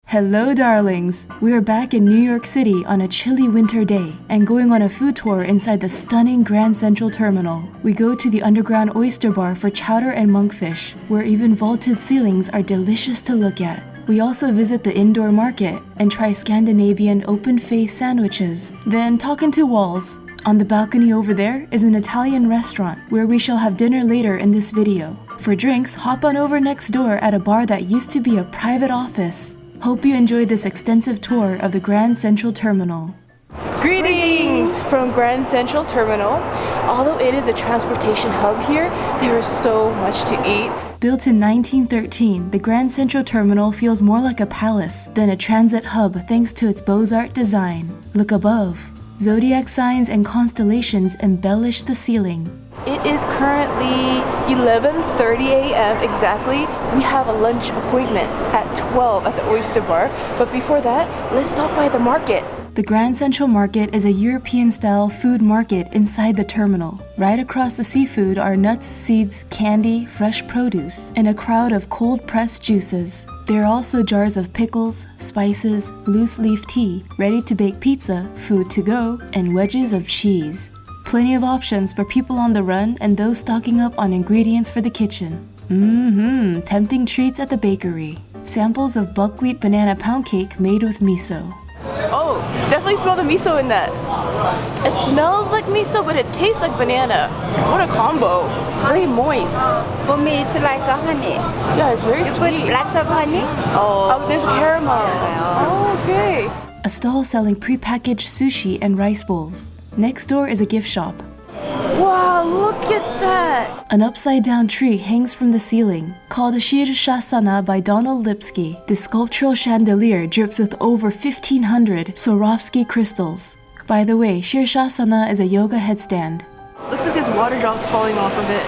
Hello darlings! We are back in New York City on a chilly winter day and going on a food tour inside the stunning Grand Central Terminal. We go to the underground Oyster Bar for chowder and monkfish, where even vaulted ceilings are delicious to look at. We also visit the indoor market and try Scandinavian open-face sandwiches, then talk into walls. On the balcony over there is an Italian restaurant where we shall have dinner later in this video. For drinks, hop on over next door at a bar that used to be a private office. Hope you enjoyed this extensive tour of the Grand Central Terminal. Greetings from Grand Central Terminal. Although it is a transportation hub here, there is so much to eat. Built in 1913, the Grand Central Terminal feels more like a palace than a transit hub thanks to its Beaux-Arts design. Look above. Zodiac signs and constellations embellish the ceiling. It is currently 11:30 a.m. exactly. We have a lunch appointment at 12 at the Oyster Bar, but before that, let's stop by the market. The Grand Central Market is a European-style food market inside the terminal. Right across the seafood are nuts, seeds, candy, fresh produce, and a crowd of cold-pressed juices. There are also jars of pickles, spices, loose-leaf tea, ready-to-bake pizza, food to go, and wedges of cheese. Plenty of options for people on the run and those stocking up on ingredients for the kitchen. Tempting treats at the bakery. Samples of buckwheat banana pound cake made with miso. Oh, definitely smell the miso in that. It smells like miso, but it tastes like banana. What a combo. It's very moist. For me, it's like a honey. Yeah, it's very You sweet. put lots of honey? Oh, there's caramel. Oh. Oh, okay. A stall selling prepackaged sushi and rice bowls. Next door is a gift shop. Wow, look at that! An upside-down tree hangs from the ceiling. Called a Shirshasana by Donald Lipsky, this sculptural chandelier drips with over 1,500 Swarovski crystals. By the way, Shirshasana is a yoga headstand. Looks like there's water drops falling off of it.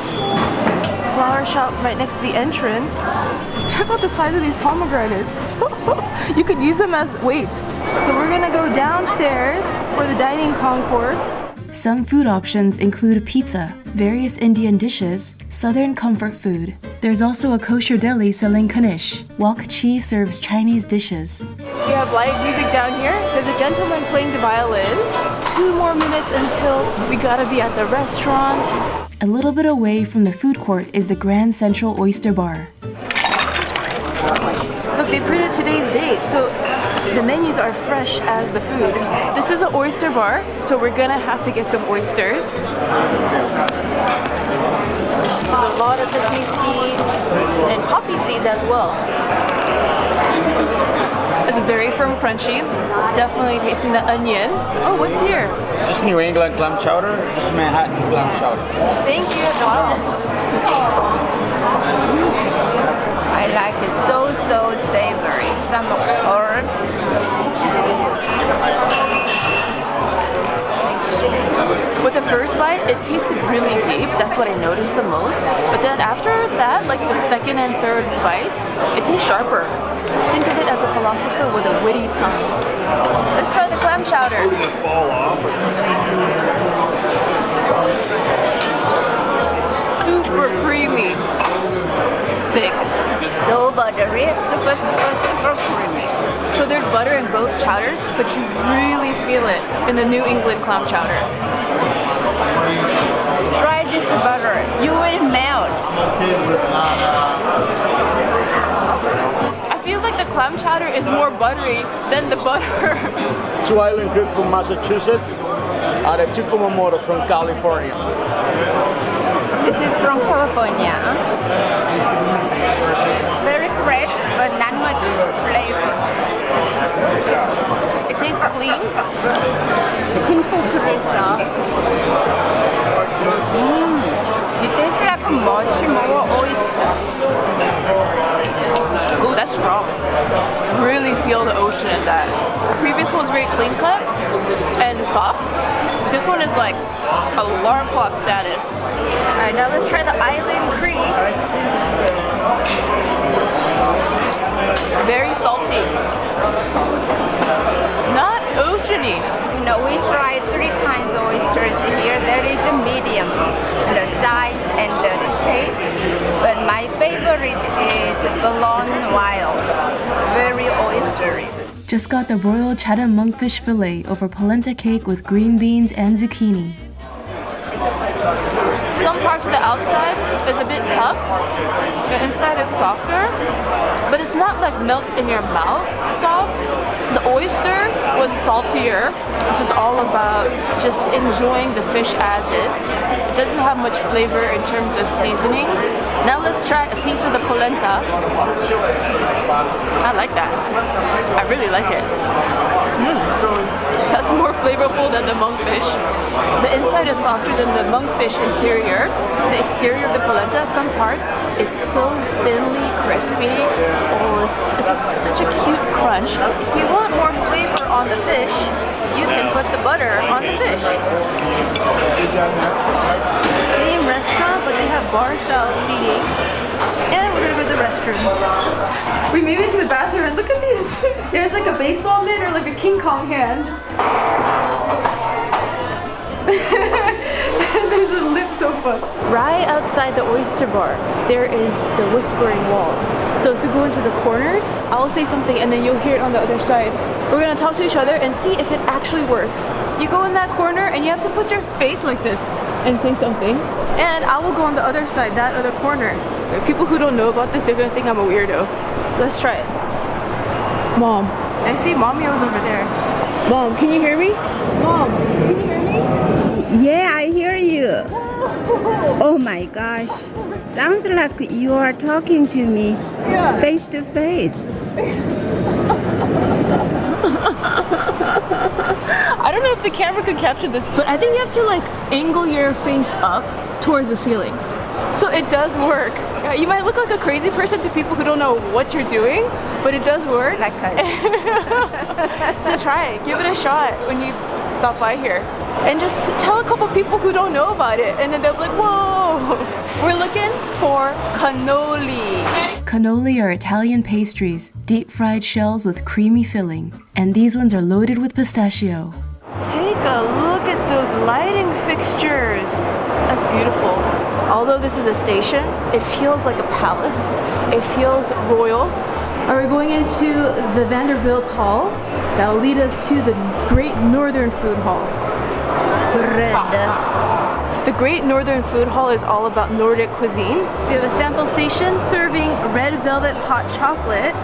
Flower shop right next to the entrance. Check out the size of these pomegranates. You could use them as weights. So we're gonna go downstairs for the dining concourse. Some food options include pizza, various Indian dishes, southern comfort food. There's also a kosher deli selling knish. Wok Chi serves Chinese dishes. We have live music down here. There's a gentleman playing the violin. 2 more minutes until we gotta be at the restaurant. A little bit away from the food court is the Grand Central Oyster Bar. Look, they printed today's date, so the menus are fresh as the food. This is an oyster bar, so we're gonna have to get some oysters. There's a lot of sesame seeds and poppy seeds as well. It's very firm, crunchy. Definitely tasting the onion. Oh, what's here? This New England clam chowder. This is Manhattan clam chowder. Thank you. I like it so savory. Some herbs. With the first bite, it tasted really deep. That's what I noticed the most. But then after that, like the second and third bites, it tastes sharper. Think of it as a philosopher with a witty tongue. Let's try the clam chowder. Super creamy. Thick. So buttery, super creamy. So there's butter in both chowders, but you really feel it in the New England clam chowder. Try this butter. You will melt. I feel like the clam chowder is more buttery than the butter. 2 island grits from Massachusetts. The 2 Kumamoto from California. This is from California. Very fresh, but not much flavor. It tastes clean. Very soft. It tastes like much more oyster. Ooh, that's strong. Really feel the ocean in that. The previous one was very clean cut and soft. This one is like alarm clock status. Alright, now let's try the island cream. Very salty. Not oceany. You know, we tried 3 kinds of oysters here. There is a medium, the size and the taste. But my favorite is Belon wild. Very oystery. Just got the broiled Chatham monkfish fillet over polenta cake with green beans and zucchini. Some parts of the outside is a bit tough, the inside is softer, but it's not like melt in your mouth soft. The oyster was saltier. This is all about just enjoying the fish as is. It doesn't have much flavor in terms of seasoning. Now let's try a piece of the polenta. I like that. I really like it. That's more flavorful than the monkfish. The inside is softer than the monkfish interior. The exterior of the polenta, some parts, is so thinly crispy. Oh, it's such a cute crunch. If you want more flavor on the fish, you can put the butter on the fish. Same restaurant, but they have bar-style seating. And we're gonna go to the restroom. We made it to the bathroom and look at these. There's like a baseball mitt or like a King Kong hand. There's a lip sofa. Right outside the Oyster Bar, there is the whispering wall. So if you go into the corners, I'll say something and then you'll hear it on the other side. We're gonna talk to each other and see if it actually works. You go in that corner and you have to put your face like this and say something. And I will go on the other side, that other corner. There are people who don't know about this, they're gonna think I'm a weirdo. Let's try it. Mom. I see Mommy was over there. Mom, can you hear me? Mom, can you hear me? Yeah, I hear you. Oh my gosh. Sounds like you are talking to me face to face. I don't know if the camera could capture this, but I think you have to like angle your face up towards the ceiling. So it does work. You might look like a crazy person to people who don't know what you're doing, but it does work. Like So try it. Give it a shot when you stop by here. And just tell a couple people who don't know about it, and then they'll be like, whoa! We're looking for cannoli. Cannoli are Italian pastries, deep-fried shells with creamy filling. And these ones are loaded with pistachio. Take a look at those lighting fixtures. That's beautiful. Although this is a station, it feels like a palace. It feels royal. Are we going into the Vanderbilt Hall? That will lead us to the Great Northern Food Hall. The Great Northern Food Hall is all about Nordic cuisine. We have a sample station serving red velvet hot chocolate.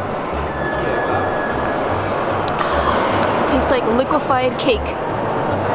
Tastes like liquefied cake.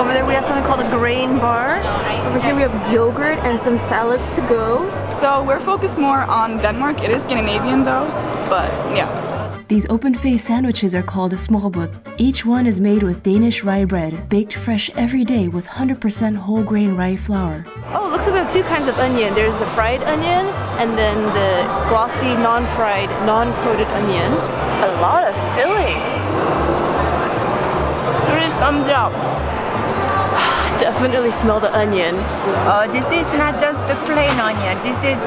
Over there we have something called a grain bar. Over here we have yogurt and some salads to go. So we're focused more on Denmark. It is Scandinavian though, but yeah. These open-faced sandwiches are called Smørrebrød. Each one is made with Danish rye bread, baked fresh every day with 100% whole grain rye flour. Oh, it looks like we have two kinds of onion. There's the fried onion and then the glossy, non-fried, non-coated onion. A lot of filling. Please thumbs up. Definitely smell the onion. This is not just a plain onion. This is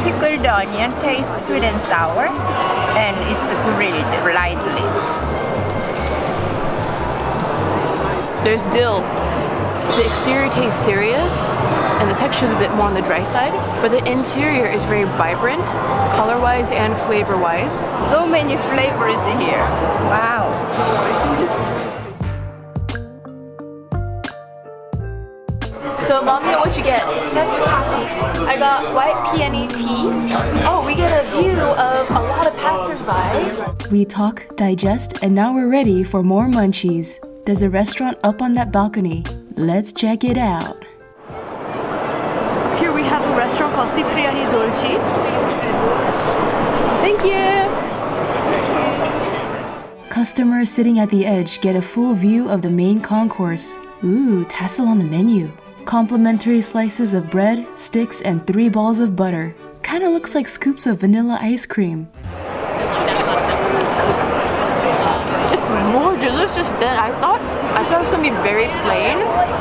pickled onion, tastes sweet and sour, and it's grilled lightly. There's dill. The exterior tastes serious, and the texture is a bit more on the dry side, but the interior is very vibrant, color-wise and flavor-wise. So many flavors here. Wow. So, Mommy, what'd you get? Just coffee. I got white peony tea. Oh, we get a view of a lot of passersby. We talk, digest, and now we're ready for more munchies. There's a restaurant up on that balcony. Let's check it out. Here we have a restaurant called Cipriani Dolci. Thank you. Customers sitting at the edge get a full view of the main concourse. Ooh, tassel on the menu. Complimentary slices of bread, sticks, and 3 balls of butter. Kinda looks like scoops of vanilla ice cream. It's more delicious than I thought. I thought it was gonna be very plain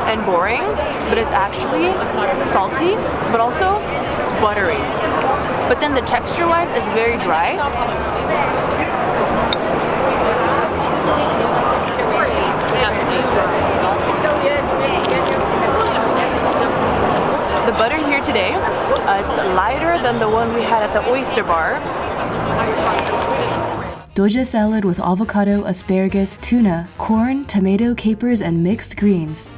and boring, but it's actually salty, but also buttery. But then the texture-wise is very dry. The butter here today, it's lighter than the one we had at the Oyster Bar. Doge salad with avocado, asparagus, tuna, corn, tomato, capers, and mixed greens.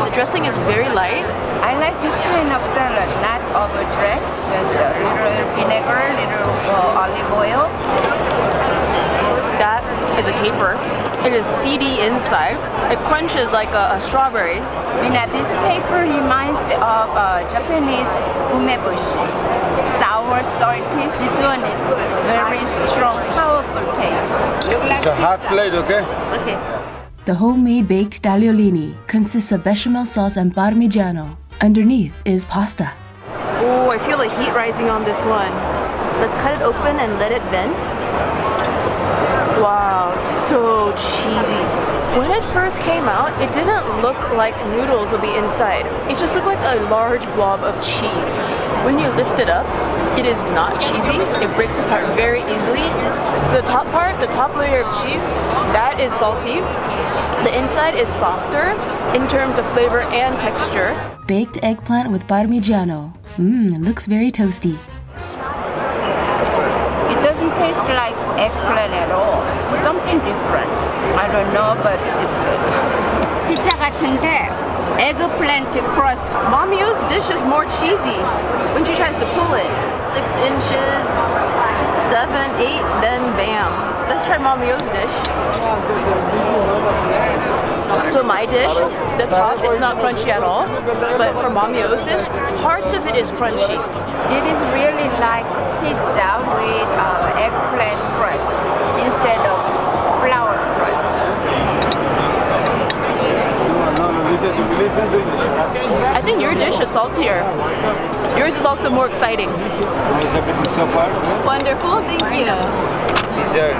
The dressing is very light. I like this kind of salad, not overdressed, just a little vinegar, little olive oil. That is a caper. It is seedy inside. It crunches like a strawberry. This caper reminds me of Japanese umebushi. Sour, salty. This one is very strong, powerful taste. It's a half plate, okay? Okay. The homemade baked tagliolini consists of bechamel sauce and Parmigiano. Underneath is pasta. Oh, I feel the heat rising on this one. Let's cut it open and let it vent. Wow, it's so cheesy. When it first came out, it didn't look like noodles would be inside. It just looked like a large blob of cheese. When you lift it up, it is not cheesy. It breaks apart very easily. So the top part, the top layer of cheese, that is salty. The inside is softer in terms of flavor and texture. Baked eggplant with Parmigiano. Looks very toasty. It doesn't taste like eggplant at all. Something different. I don't know, but it's good. 피자 같은데 eggplant crust. Momio's dish is more cheesy when she tries to pull it. 6 inches, 7, 8, then bam. Let's try Momio's dish. So my dish, the top is not crunchy at all, but for Momio's dish, parts of it is crunchy. It is really like pizza with eggplant crust instead of flour crust. I think your dish is saltier. Yours is also more exciting. Wonderful, thank you. Dessert.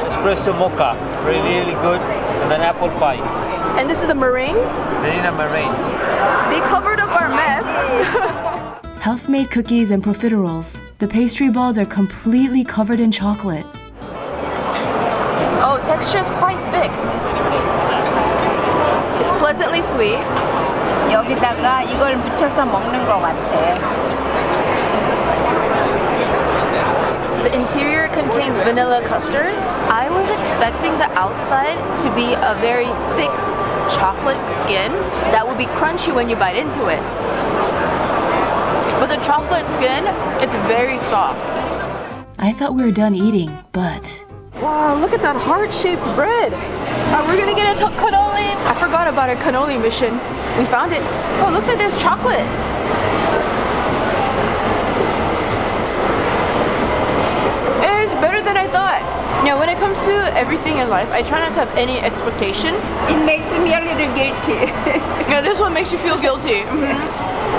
Espresso mocha, really good, and then apple pie. And this is the meringue. Vanilla meringue. They covered up our mess. House-made cookies and profiteroles. The pastry balls are completely covered in chocolate. Oh, texture is quite thick. It's pleasantly sweet. 여기다가 이걸 묻혀서 먹는 것 같아. The interior contains vanilla custard. I was expecting the outside to be a very thick chocolate skin that would be crunchy when you bite into it. But the chocolate skin, it's very soft. I thought we were done eating, but... Wow, look at that heart-shaped bread. We're gonna get a cannoli. I forgot about our cannoli mission. We found it. Oh, it looks like there's chocolate. It's better than I thought. Yeah, when it comes to everything in life, I try not to have any expectation. It makes me a little guilty. Yeah, this one makes you feel guilty.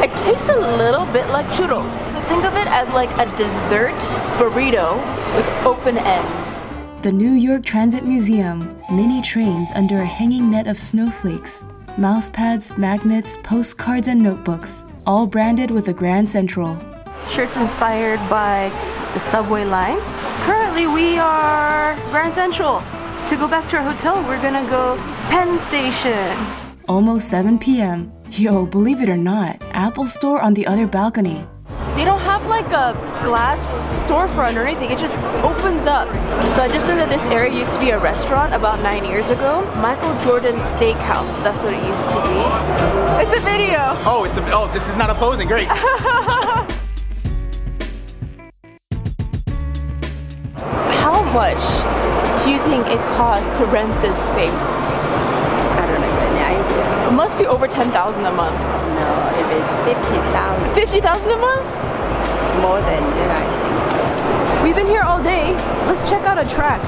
It tastes a little bit like churro. So think of it as like a dessert burrito with open ends. The New York Transit Museum. Mini trains under a hanging net of snowflakes. Mouse pads, magnets, postcards, and notebooks. All branded with a Grand Central. Shirts inspired by the subway line. Currently we are Grand Central. To go back to our hotel, we're gonna go Penn Station. Almost 7 p.m. Yo, believe it or not, Apple Store on the other balcony. They don't have like a glass storefront or anything, it just opens up. So I just learned that this area used to be a restaurant about 9 years ago. Michael Jordan's Steakhouse, that's what it used to be. It's a video. Oh, this is not opposing, great. How much do you think it costs to rent this space? I don't have any idea. It must be over 10,000 a month. No, it is 50,000. 50,000 a month? More than that, I think. We've been here all day. Let's check out a track.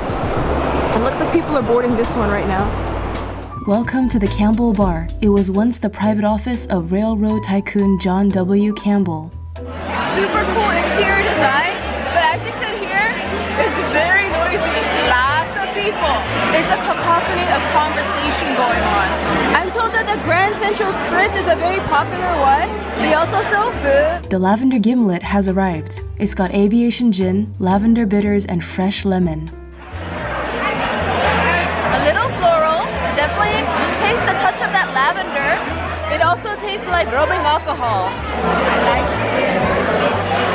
It looks like people are boarding this one right now. Welcome to the Campbell Bar. It was once the private office of railroad tycoon John W. Campbell. Super cool interior design, but as you can hear, it's very noisy. Lots of people. It's a cacophony of conversation going on. I'm told that the Grand Central Spritz is a very popular one. They also sell food. The Lavender Gimlet has arrived. It's got aviation gin, lavender bitters, and fresh lemon. A little floral, definitely tastes the touch of that lavender. It also tastes like rubbing alcohol. I like it.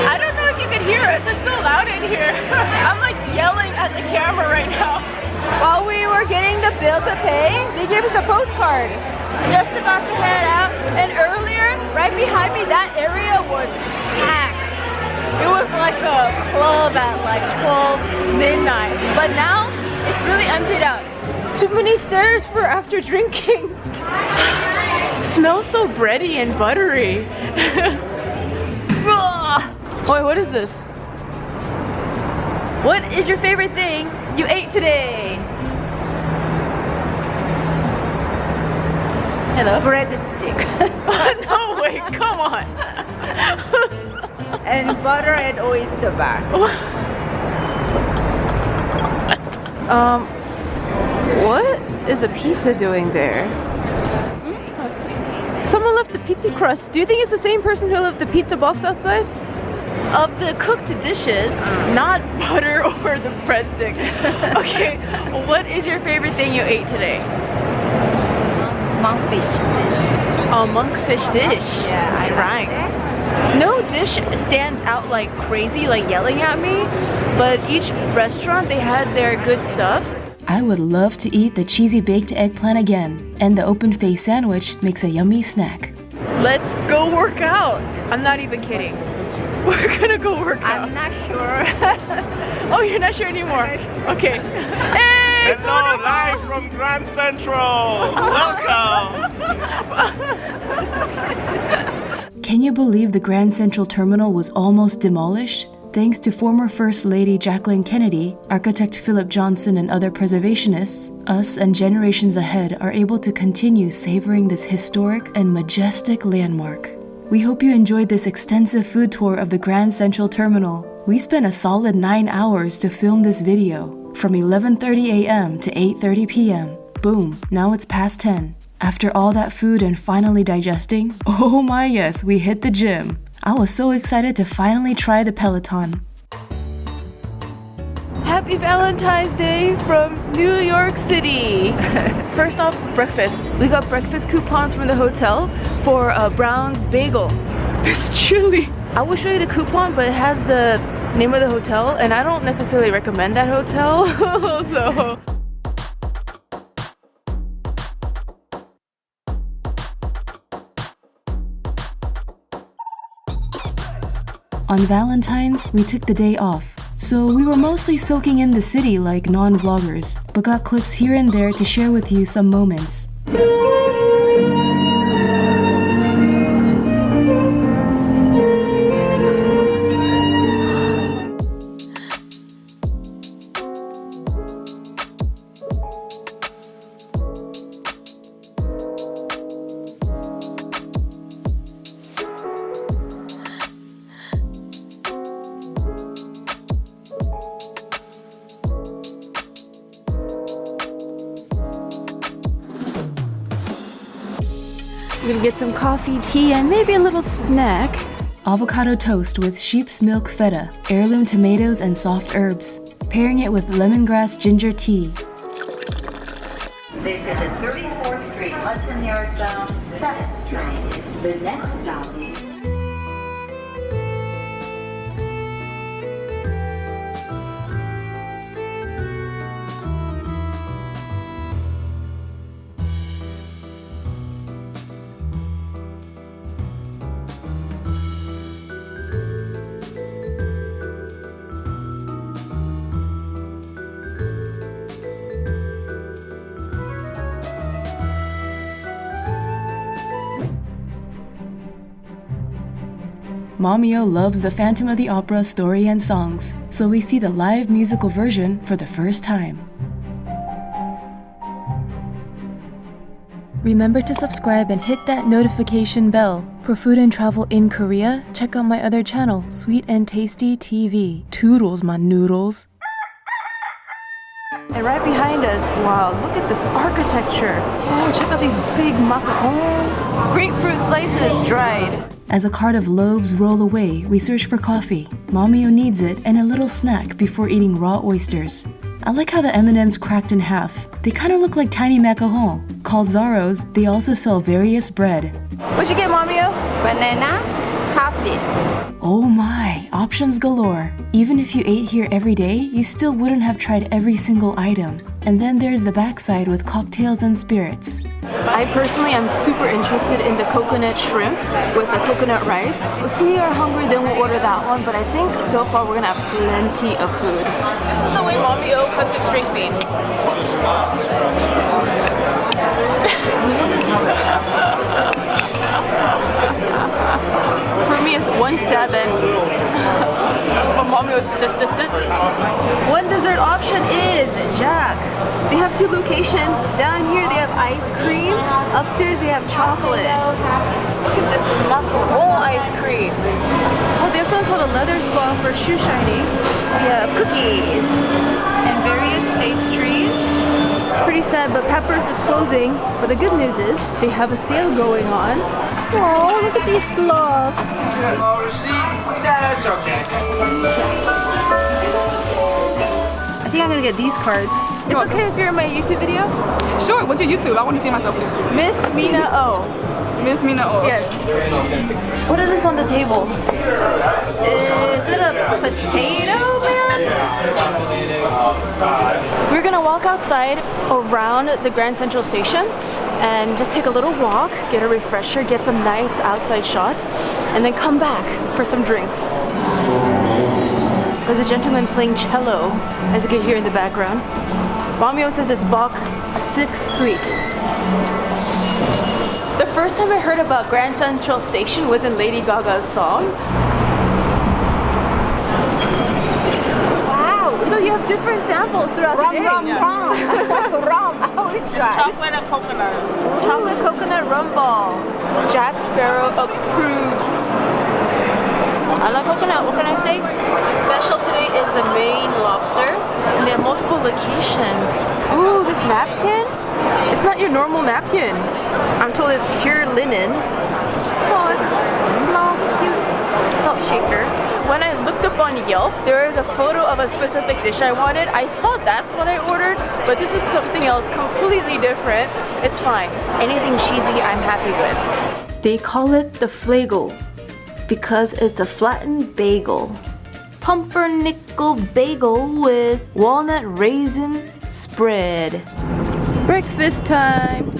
I don't know if you can hear us. It's so loud in here. I'm like yelling at the camera right now. While we were getting the bill to pay, they gave us a postcard. Just about to head out, and earlier, right behind me, that area was packed. It was like a club at like 12 midnight, but now it's really emptied out. Too many stairs for after drinking. Smells so bready and buttery. Wait, what is this? What is your favorite thing you ate today? Hello? Breadstick. No way, come on. And butter and oyster bar. What is a pizza doing there? Someone left the pizza crust. Do you think it's the same person who left the pizza box outside? Of the cooked dishes, not butter or the breadstick. Okay, what is your favorite thing you ate today? Monkfish dish. Oh, monkfish dish. Yeah, I right. No dish stands out like crazy, like yelling at me, but each restaurant, they had their good stuff. I would love to eat the cheesy baked eggplant again, and the open-faced sandwich makes a yummy snack. Let's go work out. I'm not even kidding. We're gonna go work out. I'm not sure. Oh, you're not sure anymore? Okay. Hey! Hello, live from Grand Central. Welcome. Can you believe the Grand Central Terminal was almost demolished? Thanks to former First Lady Jacqueline Kennedy, architect Philip Johnson, and other preservationists, us and generations ahead are able to continue savoring this historic and majestic landmark. We hope you enjoyed this extensive food tour of the Grand Central Terminal. We spent a solid 9 hours to film this video, from 11:30 a.m. to 8:30 p.m. Boom, now it's past 10. After all that food and finally digesting, oh my yes, we hit the gym. I was so excited to finally try the Peloton. Happy Valentine's Day from New York City. First off, breakfast. We got breakfast coupons from the hotel for a Brown's Bagel. It's chilly. I will show you the coupon, but it has the name of the hotel, and I don't necessarily recommend that hotel. So. On Valentine's, we took the day off. So we were mostly soaking in the city like non-vloggers, but got clips here and there to share with you some moments. We're gonna get some coffee, tea, and maybe a little snack. Avocado toast with sheep's milk feta, heirloom tomatoes, and soft herbs. Pairing it with lemongrass ginger tea. This is the 34th Street Hudson Yards bound 7th train. The next stop is... Mamio loves the Phantom of the Opera story and songs, so we see the live musical version for the first time. Remember to subscribe and hit that notification bell. For food and travel in Korea, check out my other channel, Sweet and Tasty TV. Toodles, my noodles. And right behind us, wow, look at this architecture. Oh, check out these big macarons. Grapefruit slices, dried. As a cart of loaves roll away, we search for coffee. Mamio needs it and a little snack before eating raw oysters. I like how the M&Ms cracked in half. They kind of look like tiny macarons. Called Zaros, they also sell various bread. What'd you get, Mamio? Banana, coffee. Oh my, options galore. Even if you ate here every day, you still wouldn't have tried every single item. And then there's the backside with cocktails and spirits. I personally am super interested in the coconut shrimp with the coconut rice. If we are hungry, then we'll order that one, but I think so far we're gonna have plenty of food. This is the way Mommy O cuts his string bean. For me, it's one stab in. But Mommy was One dessert option is Jack. They have two locations. Down here they have ice cream. Upstairs they have chocolate. Look at this macaron ice cream. Oh, they have something called a leather spa for shoe shining. We have cookies and various pastries. Pretty sad, but Peppers is closing. But the good news is they have a sale going on. Oh, look at these sloths. I think I'm gonna get these cards. It's okay if you're in my YouTube video? Sure, what's your YouTube? I want to see myself too. Miss Mina O. Miss Mina O. Yes. What is this on the table? Is it a potato, man? We're gonna walk outside around the Grand Central Station and just take a little walk, get a refresher, get some nice outside shots, and then come back for some drinks. There's a gentleman playing cello, as you can hear in the background. Romeo says it's Bach 6 Suite. The first time I heard about Grand Central Station was in Lady Gaga's song. Wow! So you have different samples throughout the day. Rum. Chocolate and coconut. Chocolate coconut Rumball. Jack Sparrow approves. I like coconut. What can I say? Special today is the Maine lobster, and they have multiple locations. Ooh, this napkin? It's not your normal napkin. I'm told it's pure linen. Oh, it's a small, cute salt shaker. When I looked up on Yelp, there is a photo of a specific dish I wanted. I thought that's what I ordered, but this is something else completely different. It's fine. Anything cheesy, I'm happy with. They call it the flagel because it's a flattened bagel. Pumpernickel bagel with walnut raisin spread. Breakfast time!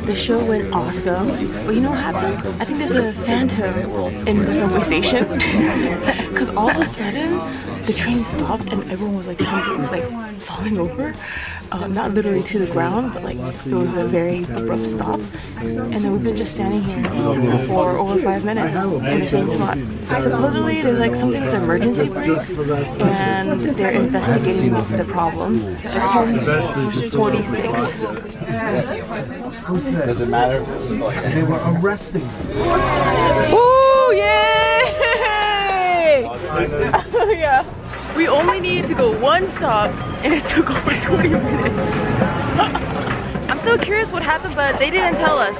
The show went awesome, but you know what happened? I think there's a phantom in the subway station because all of a sudden the train stopped and everyone was like falling over, not literally to the ground, but like it was a very abrupt stop. And then we've been just standing here for over 5 minutes in the same spot. Supposedly there's like something with emergency brake and they're investigating the problem. 10:46. Does it matter? They were arresting. Woo! Yay! Yeah. We only needed to go one stop and it took over 20 minutes. I'm so curious what happened, but they didn't tell us.